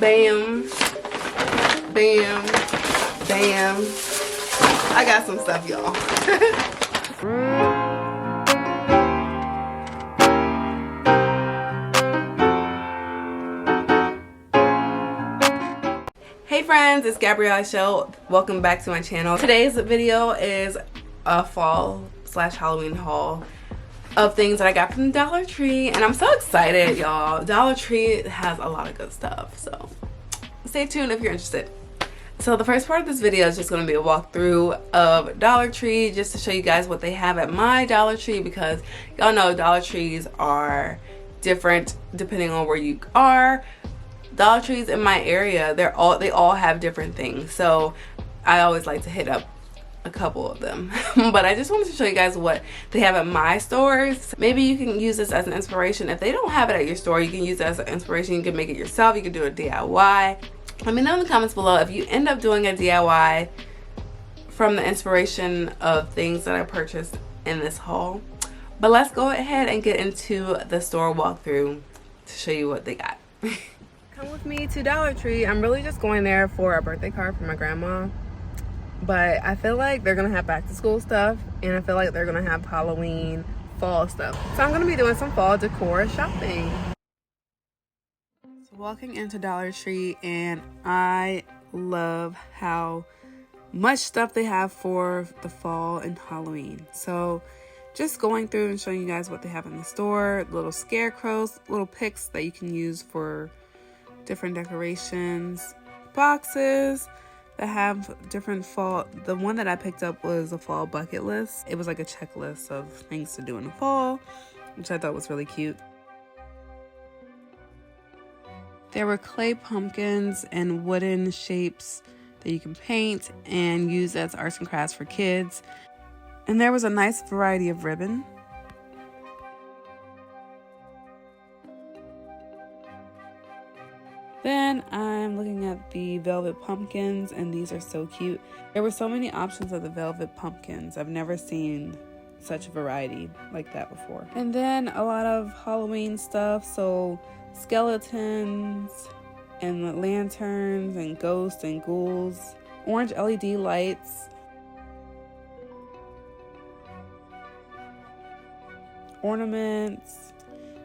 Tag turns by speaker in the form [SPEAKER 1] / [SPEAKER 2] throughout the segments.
[SPEAKER 1] Bam. Bam. Bam. I got some stuff, y'all. Hey friends, it's Gabrielle Ishell. Welcome back to my channel. Today's video is a fall / Halloween haul of things that I got from Dollar Tree, and I'm so excited, y'all. Dollar Tree has a lot of good stuff, so stay tuned if you're interested. So the first part of this video is just going to be a walkthrough of Dollar Tree, just to show you guys what they have at my Dollar Tree, because y'all know Dollar Trees are different depending on where you are. Dollar Trees in my area, they all have different things, so I always like to hit up a couple of them. But I just wanted to show you guys what they have at my stores. Maybe you can use this as an inspiration. If they don't have it at your store, you can use it as an inspiration. You can make it yourself. You can do a DIY. Let me know in the comments below if you end up doing a DIY from the inspiration of things that I purchased in this haul. But let's go ahead and get into the store walkthrough to show you what they got. Come with me to Dollar Tree. I'm really just going there for a birthday card for my grandma. But I feel like they're gonna have back to school stuff, and I feel like they're gonna have Halloween, fall stuff. So I'm gonna be doing some fall decor shopping. So walking into Dollar Tree, and I love how much stuff they have for the fall and Halloween. So just going through and showing you guys what they have in the store. Little scarecrows, little picks that you can use for different decorations, boxes that have different fall. The one that I picked up was a fall bucket list. It was like a checklist of things to do in the fall, which I thought was really cute. There were clay pumpkins and wooden shapes that you can paint and use as arts and crafts for kids. And there was a nice variety of ribbon. Then I'm looking at the velvet pumpkins, and these are so cute. There were so many options of the velvet pumpkins. I've never seen such a variety like that before. And then a lot of Halloween stuff, so skeletons and lanterns and ghosts and ghouls, orange LED lights, ornaments.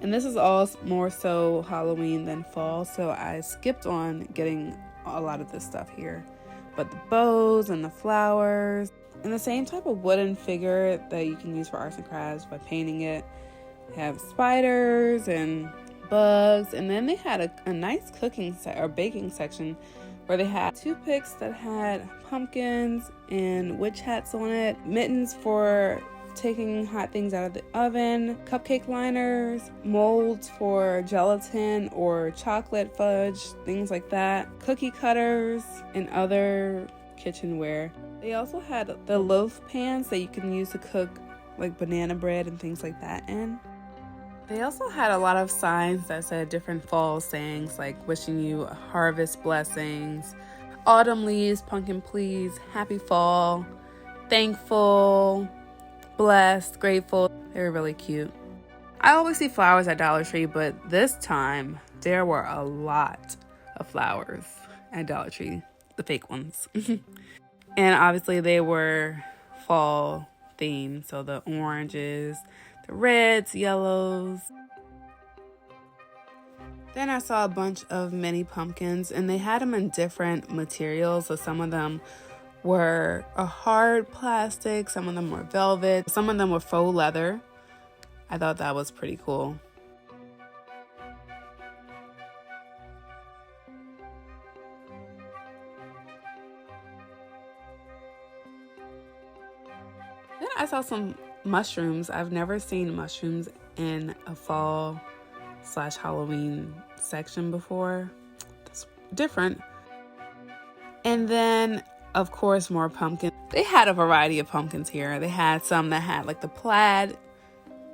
[SPEAKER 1] And this is all more so Halloween than fall, so I skipped on getting a lot of this stuff here. But the bows and the flowers, and the same type of wooden figure that you can use for arts and crafts by painting it. They have spiders and bugs, and then they had a nice cooking or baking section where they had toothpicks that had pumpkins and witch hats on it, mittens for taking hot things out of the oven, cupcake liners, molds for gelatin or chocolate fudge, things like that, cookie cutters, and other kitchenware. They also had the loaf pans that you can use to cook like banana bread and things like that in. They also had a lot of signs that said different fall sayings, like wishing you harvest blessings, autumn leaves, pumpkin please, happy fall, thankful, blessed, grateful. They were really cute. I always see flowers at Dollar Tree, but this time there were a lot of flowers at Dollar Tree, the fake ones. And obviously they were fall themed, so the oranges, the reds, yellows. Then I saw a bunch of mini pumpkins, and they had them in different materials, so some of them were a hard plastic, some of them were velvet, some of them were faux leather. I thought that was pretty cool. Then I saw some mushrooms. I've never seen mushrooms in a fall / Halloween section before. That's different. And then of course, more pumpkins. They had a variety of pumpkins here. They had some that had like the plaid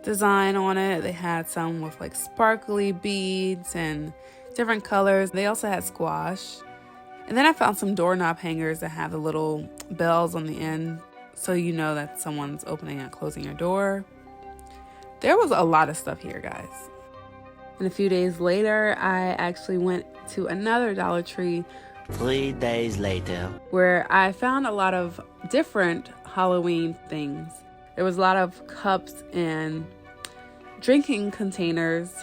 [SPEAKER 1] design on it. They had some with like sparkly beads and different colors. They also had squash. And then I found some doorknob hangers that have the little bells on the end, so you know that someone's opening and closing your door. There was a lot of stuff here, guys. And a few days later, I actually went to another Dollar Tree
[SPEAKER 2] 3 days later,
[SPEAKER 1] where I found a lot of different Halloween things. There was a lot of cups and drinking containers.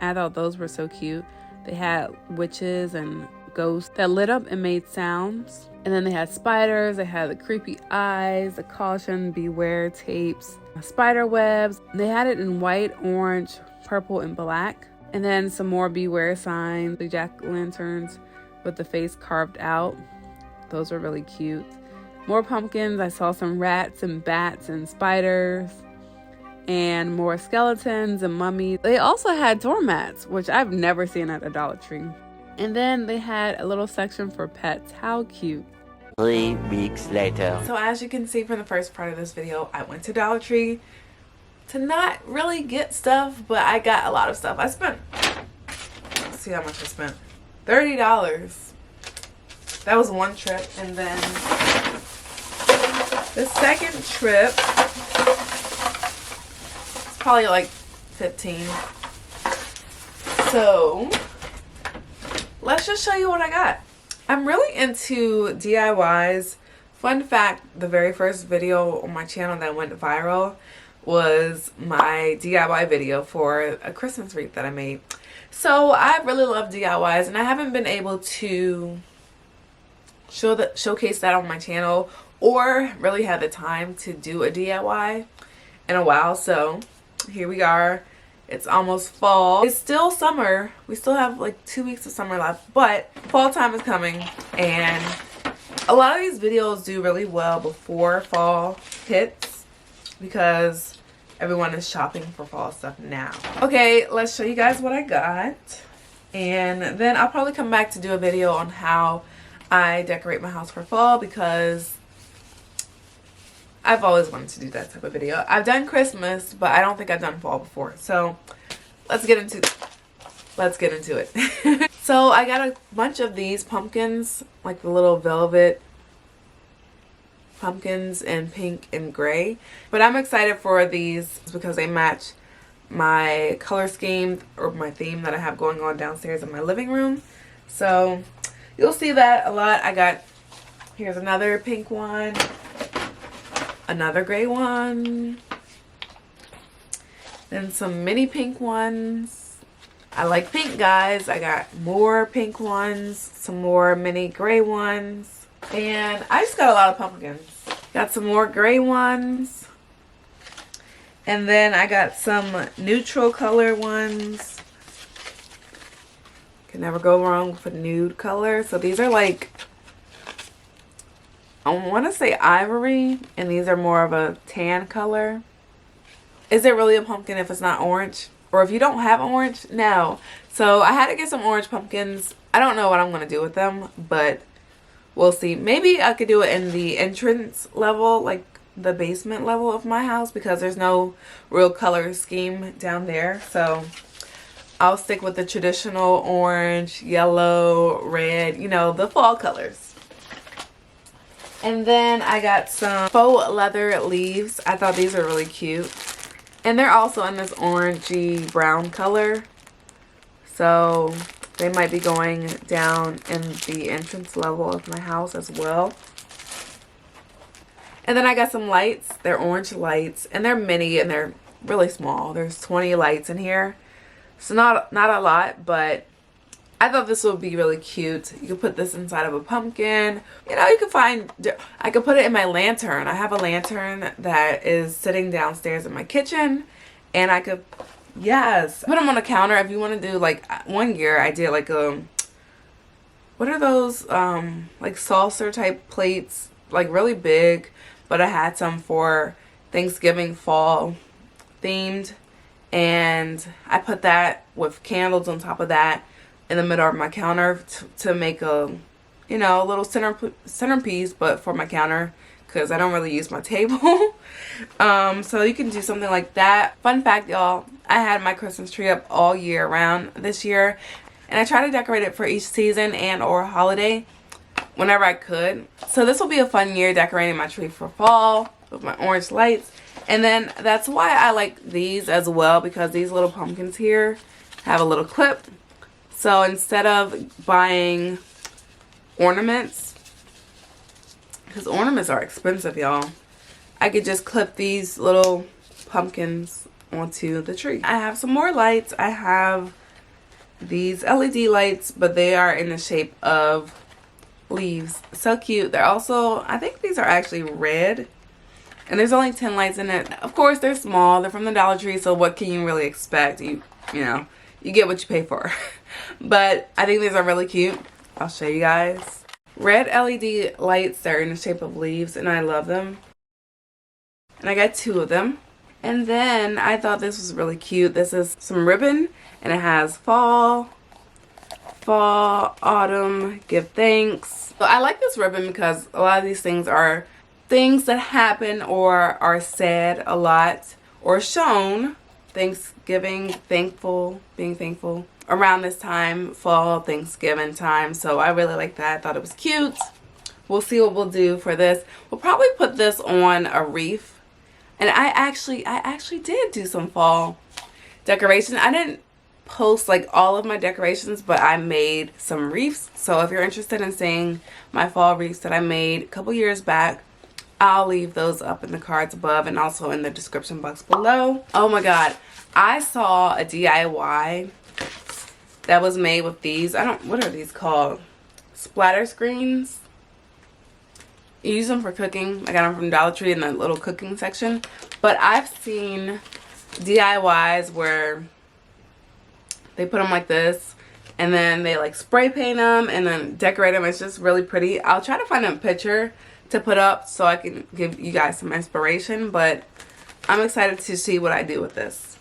[SPEAKER 1] I thought those were so cute. They had witches and ghosts that lit up and made sounds. And then they had spiders. They had the creepy eyes, the caution, beware tapes, spider webs. They had it in white, orange, purple, and black. And then some more beware signs, the jack-o'-lanterns with the face carved out. Those were really cute. More pumpkins. I saw some rats and bats and spiders. And more skeletons and mummies. They also had doormats, which I've never seen at a Dollar Tree. And then they had a little section for pets. How cute.
[SPEAKER 2] 3 weeks later.
[SPEAKER 1] So as you can see from the first part of this video, I went to Dollar Tree to not really get stuff, but I got a lot of stuff. I spent, let's see how much I spent. $30. That was one trip. And then the second trip, probably like 15. So let's just show you what I got. I'm really into DIYs. Fun fact, the very first video on my channel that went viral was my DIY video for a Christmas wreath that I made. So I really love DIYs, and I haven't been able to showcase that on my channel or really had the time to do a DIY in a while. So here we are. It's almost fall. It's still summer. We still have like 2 weeks of summer left, but fall time is coming, and a lot of these videos do really well before fall hits because everyone is shopping for fall stuff now. Okay, let's show you guys what I got, and then I'll probably come back to do a video on how I decorate my house for fall because I've always wanted to do that type of video. I've done Christmas, but I don't think I've done fall before. So let's get into it. So I got a bunch of these pumpkins, like the little velvet pumpkins in pink and gray. But I'm excited for these because they match my color scheme or my theme that I have going on downstairs in my living room. So you'll see that a lot. Here's another pink one. Another gray one, then some mini pink ones. I like pink, guys. I got more pink ones, some more mini gray ones, and I just got a lot of pumpkins. Got some more gray ones, and then I got some neutral color ones. Can never go wrong with a nude color. So these are like, I want to say ivory, and these are more of a tan color. Is it really a pumpkin if it's not orange? Or if you don't have orange? No. So I had to get some orange pumpkins. I don't know what I'm going to do with them, but we'll see. Maybe I could do it in the entrance level, like the basement level of my house, because there's no real color scheme down there. So I'll stick with the traditional orange, yellow, red, you know, the fall colors. And then I got some faux leather leaves. I thought these were really cute. And they're also in this orangey brown color. So they might be going down in the entrance level of my house as well. And then I got some lights. They're orange lights. And they're mini and they're really small. There's 20 lights in here. So not a lot, but I thought this would be really cute. You could put this inside of a pumpkin. You know, you can I could put it in my lantern. I have a lantern that is sitting downstairs in my kitchen. And I could, yes, put them on a counter. If you want to do, like, one year I did like what are those, like saucer type plates, like really big. But I had some for Thanksgiving fall themed. And I put that with candles on top of that in the middle of my counter to make a, you know, a little centerpiece, but for my counter because I don't really use my table. So you can do something like that. Fun fact, y'all, I had my Christmas tree up all year round this year, and I try to decorate it for each season and or holiday whenever I could. So this will be a fun year decorating my tree for fall with my orange lights. And then that's why I like these as well, because these little pumpkins here have a little clip. So instead of buying ornaments, because ornaments are expensive, y'all, I could just clip these little pumpkins onto the tree. I have some more lights. I have these LED lights, but they are in the shape of leaves. So cute. They're also, I think these are actually red, and there's only 10 lights in it. Of course, they're small. They're from the Dollar Tree, so what can you really expect? You know, you get what you pay for. But I think these are really cute. I'll show you guys. Red LED lights that are in the shape of leaves, and I love them. And I got 2 of them. And then I thought this was really cute. This is some ribbon, and it has fall, autumn, give thanks. So I like this ribbon because a lot of these things are things that happen or are said a lot or shown. Thanksgiving, thankful, being thankful around this time, fall, Thanksgiving time. So I really like that. I thought it was cute. We'll see what we'll do for this. We'll probably put this on a wreath. And I actually did do some fall decoration. I didn't post like all of my decorations, but I made some wreaths. So if you're interested in seeing my fall wreaths that I made a couple years back, I'll leave those up in the cards above and also in the description box below. Oh my god, I saw a DIY that was made with these. What are these called? Splatter screens. You use them for cooking. I got them from Dollar Tree in the little cooking section. But I've seen DIYs where they put them like this, and then they like spray paint them and then decorate them. It's just really pretty. I'll try to find a picture to put up so I can give you guys some inspiration, but I'm excited to see what I do with this.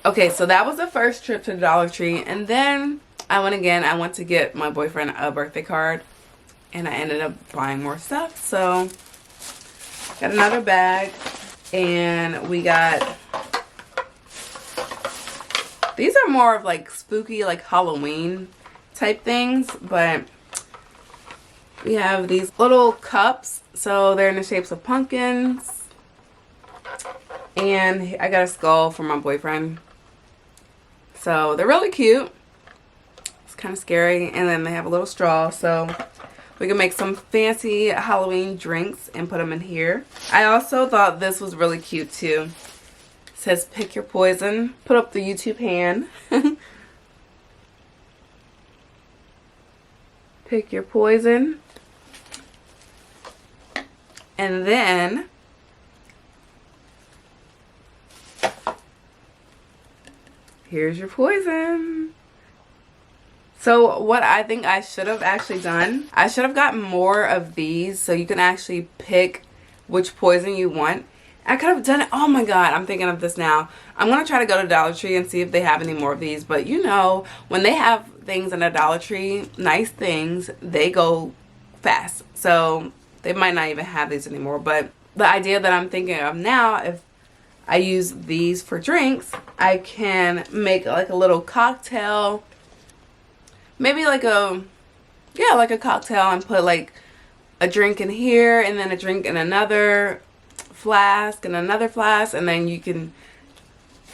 [SPEAKER 1] Okay, so that was the first trip to the Dollar Tree, and then I went again. I went to get my boyfriend a birthday card, and I ended up buying more stuff. So got another bag, and we got, these are more of like spooky, like Halloween type things, but we have these little cups. So they're in the shapes of pumpkins, and I got a skull for my boyfriend. So they're really cute. It's kind of scary. And then they have a little straw, so we can make some fancy Halloween drinks and put them in here. I also thought this was really cute too. It says pick your poison. Put up the YouTube hand. Pick your poison. And then here's your poison. So what I think I should have actually done, I should have gotten more of these so you can actually pick which poison you want. I could have done it. Oh my god, I'm thinking of this now. I'm going to try to go to Dollar Tree and see if they have any more of these. But you know, when they have things in a Dollar Tree, nice things, they go fast. So they might not even have these anymore. But the idea that I'm thinking of now, if I use these for drinks, I can make like a little cocktail. Maybe like a, yeah, like a cocktail, and put like a drink in here and then a drink in another flask and another flask, and then you can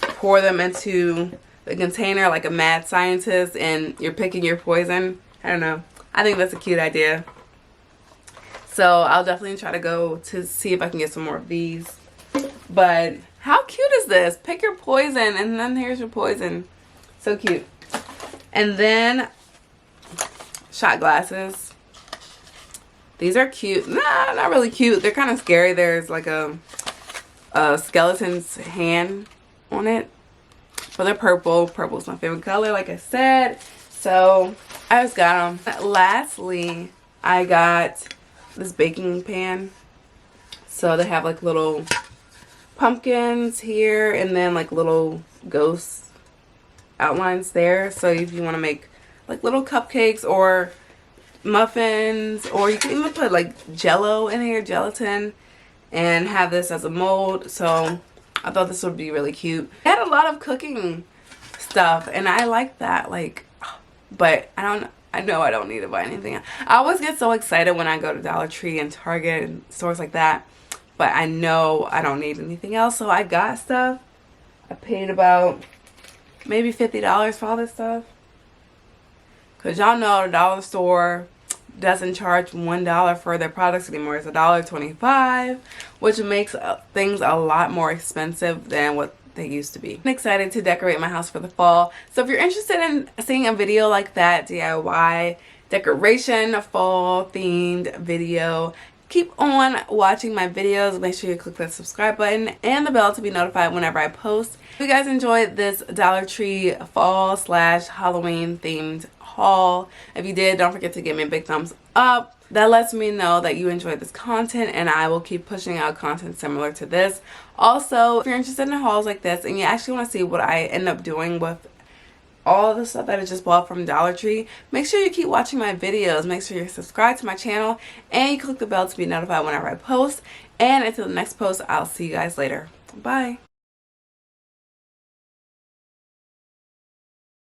[SPEAKER 1] pour them into the container like a mad scientist, and you're picking your poison. I don't know. I think that's a cute idea. So I'll definitely try to go to see if I can get some more of these. But how cute is this? Pick your poison, and then here's your poison. So cute. And then shot glasses. These are cute. Nah, not really cute. They're kind of scary. There's like a skeleton's hand on it. But they're purple. Purple's my favorite color, like I said. So I just got them. Lastly, I got this baking pan. So they have like little pumpkins here, and then like little ghost outlines there. So if you want to make like little cupcakes or muffins, or you can even put like jello in here, gelatin, and have this as a mold. So I thought this would be really cute. It had a lot of cooking stuff, and I like that. Like, but I know I don't need to buy anything. I always get so excited when I go to Dollar Tree and Target and stores like that, but I know I don't need anything else. So I got stuff. I paid about maybe $50 for all this stuff. Because y'all know the dollar store doesn't charge $1 for their products anymore. It's $1.25, which makes things a lot more expensive than what they used to be. I'm excited to decorate my house for the fall. So if you're interested in seeing a video like that, DIY decoration, fall themed video, keep on watching my videos. Make sure you click that subscribe button and the bell to be notified whenever I post. If you guys enjoyed this Dollar Tree fall / Halloween themed haul, if you did, don't forget to give me a big thumbs up. That lets me know that you enjoyed this content, and I will keep pushing out content similar to this. Also, if you're interested in hauls like this and you actually want to see what I end up doing with all the stuff that I just bought from Dollar Tree, make sure you keep watching my videos. Make sure you're subscribed to my channel and you click the bell to be notified whenever I post. And until the next post, I'll see you guys later. Bye.